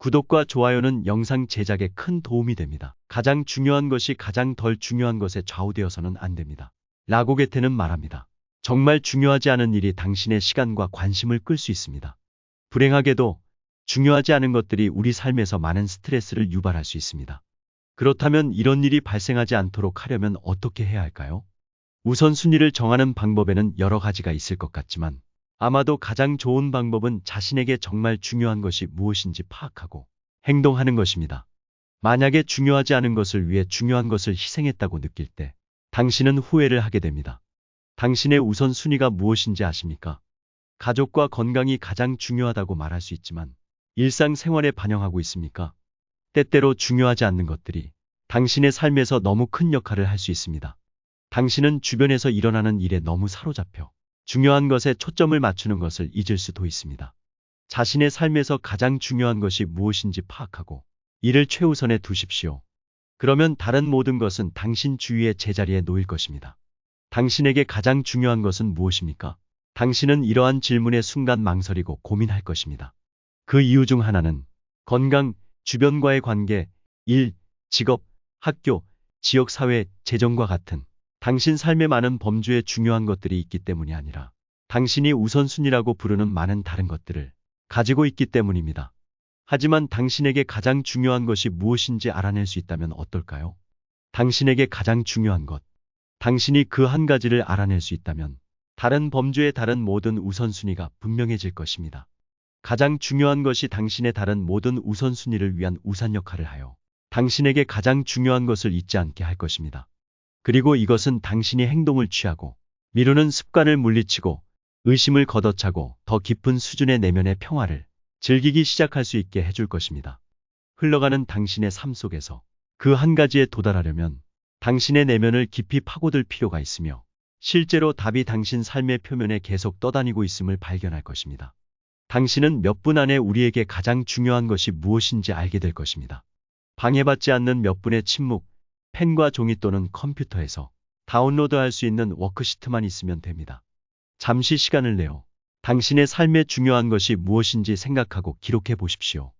구독과 좋아요는 영상 제작에 큰 도움이 됩니다. 가장 중요한 것이 가장 덜 중요한 것에 좌우되어서는 안 됩니다. 라고 게테는 말합니다. 정말 중요하지 않은 일이 당신의 시간과 관심을 끌 수 있습니다. 불행하게도 중요하지 않은 것들이 우리 삶에서 많은 스트레스를 유발할 수 있습니다. 그렇다면 이런 일이 발생하지 않도록 하려면 어떻게 해야 할까요? 우선순위를 정하는 방법에는 여러 가지가 있을 것 같지만 아마도 가장 좋은 방법은 자신에게 정말 중요한 것이 무엇인지 파악하고 행동하는 것입니다. 만약에 중요하지 않은 것을 위해 중요한 것을 희생했다고 느낄 때 당신은 후회를 하게 됩니다. 당신의 우선순위가 무엇인지 아십니까? 가족과 건강이 가장 중요하다고 말할 수 있지만 일상생활에 반영하고 있습니까? 때때로 중요하지 않는 것들이 당신의 삶에서 너무 큰 역할을 할 수 있습니다. 당신은 주변에서 일어나는 일에 너무 사로잡혀 중요한 것에 초점을 맞추는 것을 잊을 수도 있습니다. 자신의 삶에서 가장 중요한 것이 무엇인지 파악하고 이를 최우선에 두십시오. 그러면 다른 모든 것은 당신 주위의 제자리에 놓일 것입니다. 당신에게 가장 중요한 것은 무엇입니까? 당신은 이러한 질문에 순간 망설이고 고민할 것입니다. 그 이유 중 하나는 건강, 주변과의 관계, 일, 직업, 학교, 지역사회, 재정과 같은 당신 삶의 많은 범주에 중요한 것들이 있기 때문이 아니라 당신이 우선순위라고 부르는 많은 다른 것들을 가지고 있기 때문입니다. 하지만 당신에게 가장 중요한 것이 무엇인지 알아낼 수 있다면 어떨까요? 당신에게 가장 중요한 것, 당신이 그 한 가지를 알아낼 수 있다면 다른 범주의 다른 모든 우선순위가 분명해질 것입니다. 가장 중요한 것이 당신의 다른 모든 우선순위를 위한 우산 역할을 하여 당신에게 가장 중요한 것을 잊지 않게 할 것입니다. 그리고 이것은 당신이 행동을 취하고 미루는 습관을 물리치고 의심을 걷어차고 더 깊은 수준의 내면의 평화를 즐기기 시작할 수 있게 해줄 것입니다. 흘러가는 당신의 삶 속에서 그 한 가지에 도달하려면 당신의 내면을 깊이 파고들 필요가 있으며 실제로 답이 당신 삶의 표면에 계속 떠다니고 있음을 발견할 것입니다. 당신은 몇 분 안에 우리에게 가장 중요한 것이 무엇인지 알게 될 것입니다. 방해받지 않는 몇 분의 침묵, 펜과 종이 또는 컴퓨터에서 다운로드할 수 있는 워크시트만 있으면 됩니다. 잠시 시간을 내어 당신의 삶에 중요한 것이 무엇인지 생각하고 기록해 보십시오.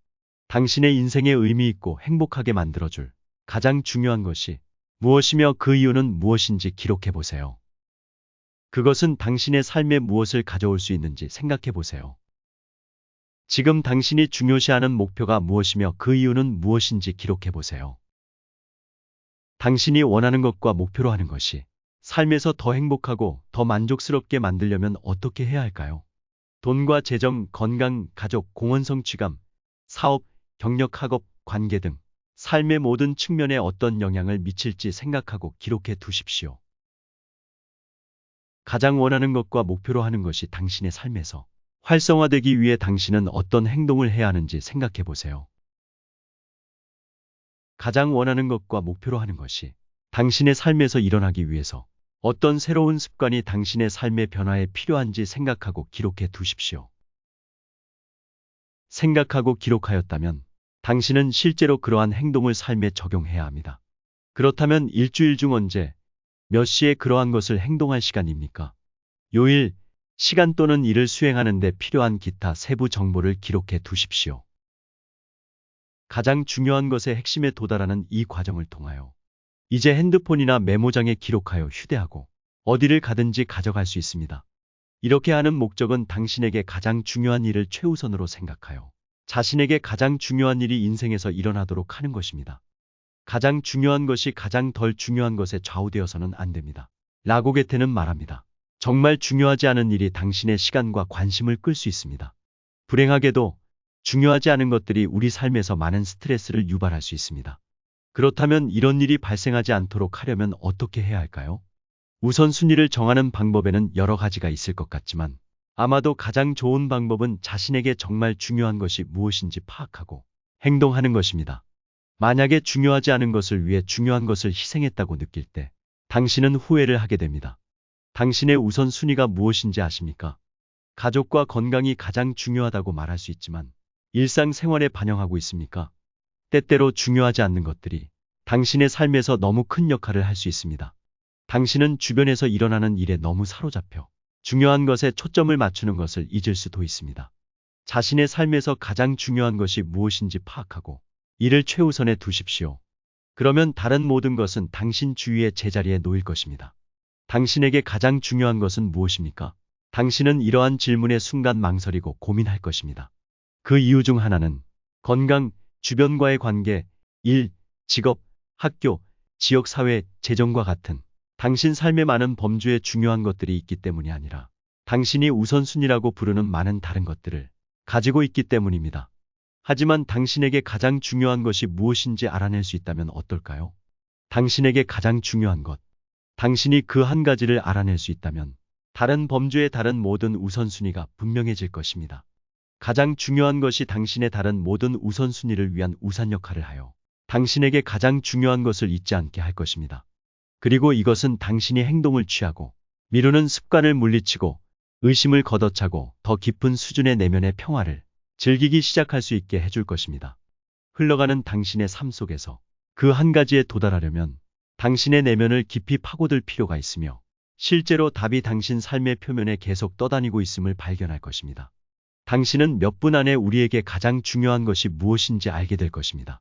당신의 인생에 의미 있고 행복하게 만들어줄 가장 중요한 것이 무엇이며 그 이유는 무엇인지 기록해 보세요. 그것은 당신의 삶에 무엇을 가져올 수 있는지 생각해 보세요. 지금 당신이 중요시하는 목표가 무엇이며 그 이유는 무엇인지 기록해 보세요. 당신이 원하는 것과 목표로 하는 것이 삶에서 더 행복하고 더 만족스럽게 만들려면 어떻게 해야 할까요? 돈과 재정, 건강, 가족, 공헌 성취감, 사업, 경력, 학업, 관계 등 삶의 모든 측면에 어떤 영향을 미칠지 생각하고 기록해 두십시오. 가장 원하는 것과 목표로 하는 것이 당신의 삶에서 활성화되기 위해 당신은 어떤 행동을 해야 하는지 생각해 보세요. 가장 원하는 것과 목표로 하는 것이 당신의 삶에서 일어나기 위해서 어떤 새로운 습관이 당신의 삶의 변화에 필요한지 생각하고 기록해 두십시오. 생각하고 기록하였다면 당신은 실제로 그러한 행동을 삶에 적용해야 합니다. 그렇다면 일주일 중 언제, 몇 시에 그러한 것을 행동할 시간입니까? 요일, 시간 또는 일을 수행하는 데 필요한 기타 세부 정보를 기록해 두십시오. 가장 중요한 것의 핵심에 도달하는 이 과정을 통하여 이제 핸드폰이나 메모장에 기록하여 휴대하고 어디를 가든지 가져갈 수 있습니다. 이렇게 하는 목적은 당신에게 가장 중요한 일을 최우선으로 생각하여 자신에게 가장 중요한 일이 인생에서 일어나도록 하는 것입니다. 가장 중요한 것이 가장 덜 중요한 것에 좌우되어서는 안 됩니다. 라고 게테는 말합니다. 정말 중요하지 않은 일이 당신의 시간과 관심을 끌 수 있습니다. 불행하게도 중요하지 않은 것들이 우리 삶에서 많은 스트레스를 유발할 수 있습니다. 그렇다면 이런 일이 발생하지 않도록 하려면 어떻게 해야 할까요? 우선순위를 정하는 방법에는 여러 가지가 있을 것 같지만 아마도 가장 좋은 방법은 자신에게 정말 중요한 것이 무엇인지 파악하고 행동하는 것입니다. 만약에 중요하지 않은 것을 위해 중요한 것을 희생했다고 느낄 때 당신은 후회를 하게 됩니다. 당신의 우선순위가 무엇인지 아십니까? 가족과 건강이 가장 중요하다고 말할 수 있지만 일상생활에 반영하고 있습니까? 때때로 중요하지 않는 것들이 당신의 삶에서 너무 큰 역할을 할 수 있습니다. 당신은 주변에서 일어나는 일에 너무 사로잡혀 중요한 것에 초점을 맞추는 것을 잊을 수도 있습니다. 자신의 삶에서 가장 중요한 것이 무엇인지 파악하고 이를 최우선에 두십시오. 그러면 다른 모든 것은 당신 주위의 제자리에 놓일 것입니다. 당신에게 가장 중요한 것은 무엇입니까? 당신은 이러한 질문에 순간 망설이고 고민할 것입니다. 그 이유 중 하나는 건강, 주변과의 관계, 일, 직업, 학교, 지역사회, 재정과 같은 당신 삶의 많은 범주에 중요한 것들이 있기 때문이 아니라 당신이 우선순위라고 부르는 많은 다른 것들을 가지고 있기 때문입니다. 하지만 당신에게 가장 중요한 것이 무엇인지 알아낼 수 있다면 어떨까요? 당신에게 가장 중요한 것, 당신이 그 한 가지를 알아낼 수 있다면 다른 범주의 다른 모든 우선순위가 분명해질 것입니다. 가장 중요한 것이 당신의 다른 모든 우선순위를 위한 우산 역할을 하여 당신에게 가장 중요한 것을 잊지 않게 할 것입니다. 그리고 이것은 당신이 행동을 취하고 미루는 습관을 물리치고 의심을 걷어차고 더 깊은 수준의 내면의 평화를 즐기기 시작할 수 있게 해줄 것입니다. 흘러가는 당신의 삶 속에서 그 한 가지에 도달하려면 당신의 내면을 깊이 파고들 필요가 있으며 실제로 답이 당신 삶의 표면에 계속 떠다니고 있음을 발견할 것입니다. 당신은 몇 분 안에 우리에게 가장 중요한 것이 무엇인지 알게 될 것입니다.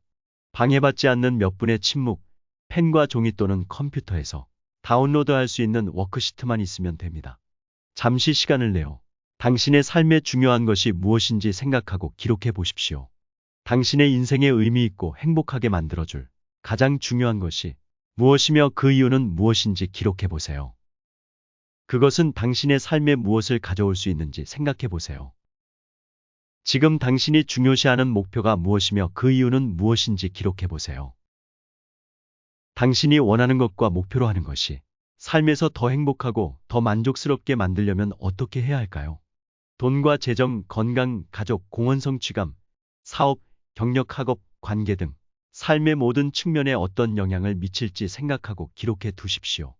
방해받지 않는 몇 분의 침묵, 펜과 종이 또는 컴퓨터에서 다운로드할 수 있는 워크시트만 있으면 됩니다. 잠시 시간을 내어 당신의 삶에 중요한 것이 무엇인지 생각하고 기록해 보십시오. 당신의 인생에 의미 있고 행복하게 만들어줄 가장 중요한 것이 무엇이며 그 이유는 무엇인지 기록해 보세요. 그것은 당신의 삶에 무엇을 가져올 수 있는지 생각해 보세요. 지금 당신이 중요시하는 목표가 무엇이며 그 이유는 무엇인지 기록해 보세요. 당신이 원하는 것과 목표로 하는 것이 삶에서 더 행복하고 더 만족스럽게 만들려면 어떻게 해야 할까요? 돈과 재정, 건강, 가족, 공헌 성취감, 사업, 경력, 학업, 관계 등 삶의 모든 측면에 어떤 영향을 미칠지 생각하고 기록해 두십시오.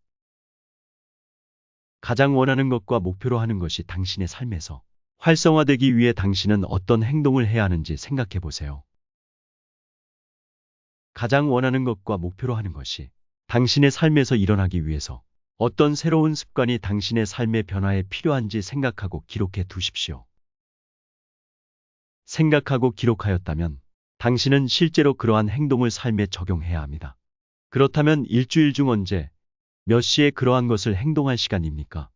가장 원하는 것과 목표로 하는 것이 당신의 삶에서 활성화되기 위해 당신은 어떤 행동을 해야 하는지 생각해 보세요. 가장 원하는 것과 목표로 하는 것이 당신의 삶에서 일어나기 위해서 어떤 새로운 습관이 당신의 삶의 변화에 필요한지 생각하고 기록해 두십시오. 생각하고 기록하였다면 당신은 실제로 그러한 행동을 삶에 적용해야 합니다. 그렇다면 일주일 중 언제, 몇 시에 그러한 것을 행동할 시간입니까?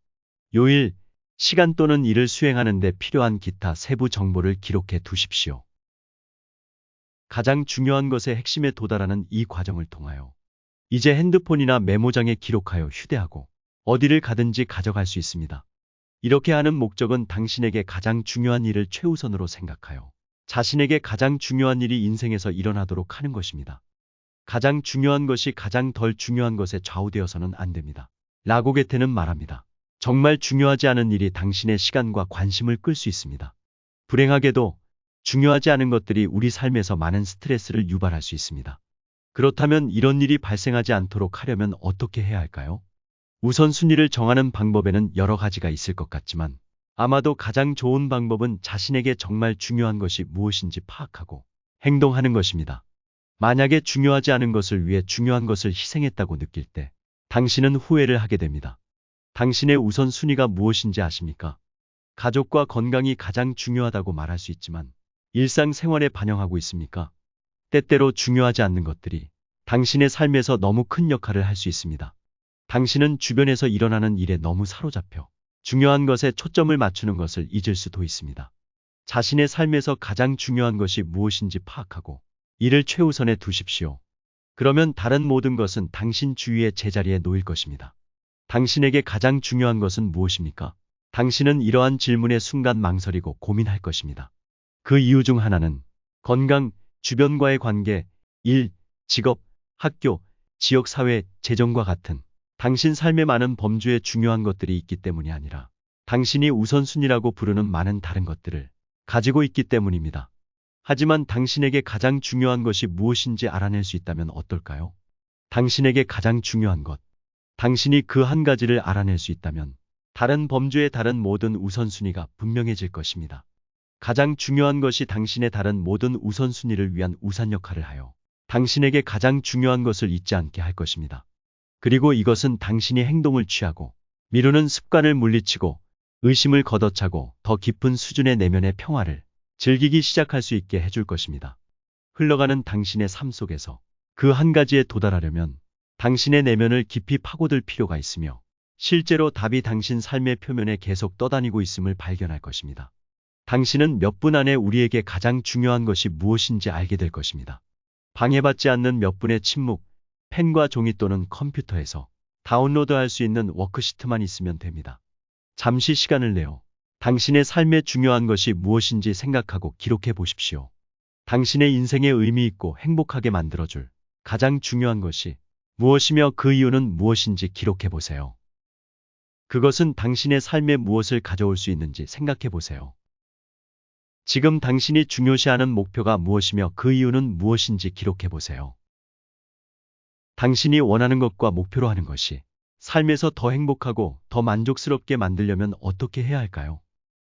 요일, 시간 또는 일을 수행하는 데 필요한 기타 세부 정보를 기록해 두십시오. 가장 중요한 것의 핵심에 도달하는 이 과정을 통하여 이제 핸드폰이나 메모장에 기록하여 휴대하고 어디를 가든지 가져갈 수 있습니다. 이렇게 하는 목적은 당신에게 가장 중요한 일을 최우선으로 생각하여 자신에게 가장 중요한 일이 인생에서 일어나도록 하는 것입니다. 가장 중요한 것이 가장 덜 중요한 것에 좌우되어서는 안 됩니다. 라고 게테는 말합니다. 정말 중요하지 않은 일이 당신의 시간과 관심을 끌 수 있습니다. 불행하게도 중요하지 않은 것들이 우리 삶에서 많은 스트레스를 유발할 수 있습니다. 그렇다면 이런 일이 발생하지 않도록 하려면 어떻게 해야 할까요? 우선순위를 정하는 방법에는 여러 가지가 있을 것 같지만 아마도 가장 좋은 방법은 자신에게 정말 중요한 것이 무엇인지 파악하고 행동하는 것입니다. 만약에 중요하지 않은 것을 위해 중요한 것을 희생했다고 느낄 때 당신은 후회를 하게 됩니다. 당신의 우선순위가 무엇인지 아십니까? 가족과 건강이 가장 중요하다고 말할 수 있지만 일상생활에 반영하고 있습니까? 때때로 중요하지 않는 것들이 당신의 삶에서 너무 큰 역할을 할 수 있습니다. 당신은 주변에서 일어나는 일에 너무 사로잡혀 중요한 것에 초점을 맞추는 것을 잊을 수도 있습니다. 자신의 삶에서 가장 중요한 것이 무엇인지 파악하고 이를 최우선에 두십시오. 그러면 다른 모든 것은 당신 주위의 제자리에 놓일 것입니다. 당신에게 가장 중요한 것은 무엇입니까? 당신은 이러한 질문에 순간 망설이고 고민할 것입니다. 그 이유 중 하나는 건강, 주변과의 관계, 일, 직업, 학교, 지역사회, 재정과 같은 당신 삶의 많은 범주에 중요한 것들이 있기 때문이 아니라 당신이 우선순위라고 부르는 많은 다른 것들을 가지고 있기 때문입니다. 하지만 당신에게 가장 중요한 것이 무엇인지 알아낼 수 있다면 어떨까요? 당신에게 가장 중요한 것, 당신이 그 한 가지를 알아낼 수 있다면 다른 범주의 다른 모든 우선순위가 분명해질 것입니다. 가장 중요한 것이 당신의 다른 모든 우선순위를 위한 우산 역할을 하여 당신에게 가장 중요한 것을 잊지 않게 할 것입니다. 그리고 이것은 당신이 행동을 취하고 미루는 습관을 물리치고 의심을 걷어차고 더 깊은 수준의 내면의 평화를 즐기기 시작할 수 있게 해줄 것입니다. 흘러가는 당신의 삶 속에서 그 한 가지에 도달하려면 당신의 내면을 깊이 파고들 필요가 있으며 실제로 답이 당신 삶의 표면에 계속 떠다니고 있음을 발견할 것입니다. 당신은 몇 분 안에 우리에게 가장 중요한 것이 무엇인지 알게 될 것입니다. 방해받지 않는 몇 분의 침묵, 펜과 종이 또는 컴퓨터에서 다운로드할 수 있는 워크시트만 있으면 됩니다. 잠시 시간을 내어 당신의 삶에 중요한 것이 무엇인지 생각하고 기록해 보십시오. 당신의 인생에 의미 있고 행복하게 만들어줄 가장 중요한 것이 무엇이며 그 이유는 무엇인지 기록해 보세요. 그것은 당신의 삶에 무엇을 가져올 수 있는지 생각해 보세요. 지금 당신이 중요시하는 목표가 무엇이며 그 이유는 무엇인지 기록해 보세요. 당신이 원하는 것과 목표로 하는 것이 삶에서 더 행복하고 더 만족스럽게 만들려면 어떻게 해야 할까요?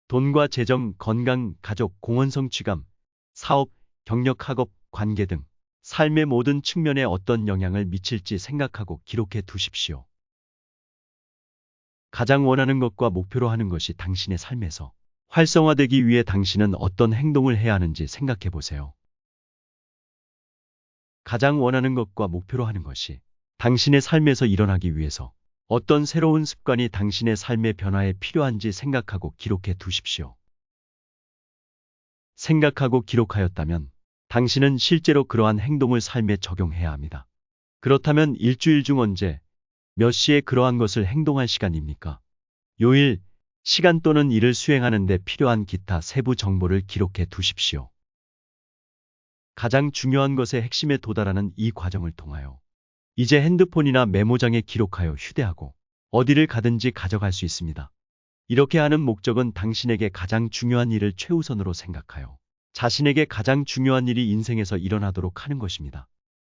돈과 재정, 건강, 가족, 공헌 성취감, 사업, 경력, 학업, 관계 등 삶의 모든 측면에 어떤 영향을 미칠지 생각하고 기록해 두십시오. 가장 원하는 것과 목표로 하는 것이 당신의 삶에서 활성화되기 위해 당신은 어떤 행동을 해야 하는지 생각해 보세요. 가장 원하는 것과 목표로 하는 것이 당신의 삶에서 일어나기 위해서 어떤 새로운 습관이 당신의 삶의 변화에 필요한지 생각하고 기록해 두십시오. 생각하고 기록하였다면 당신은 실제로 그러한 행동을 삶에 적용해야 합니다. 그렇다면 일주일 중 언제, 몇 시에 그러한 것을 행동할 시간입니까? 요일, 시간 또는 일을 수행하는 데 필요한 기타 세부 정보를 기록해 두십시오. 가장 중요한 것의 핵심에 도달하는 이 과정을 통하여 이제 핸드폰이나 메모장에 기록하여 휴대하고 어디를 가든지 가져갈 수 있습니다. 이렇게 하는 목적은 당신에게 가장 중요한 일을 최우선으로 생각하여 자신에게 가장 중요한 일이 인생에서 일어나도록 하는 것입니다.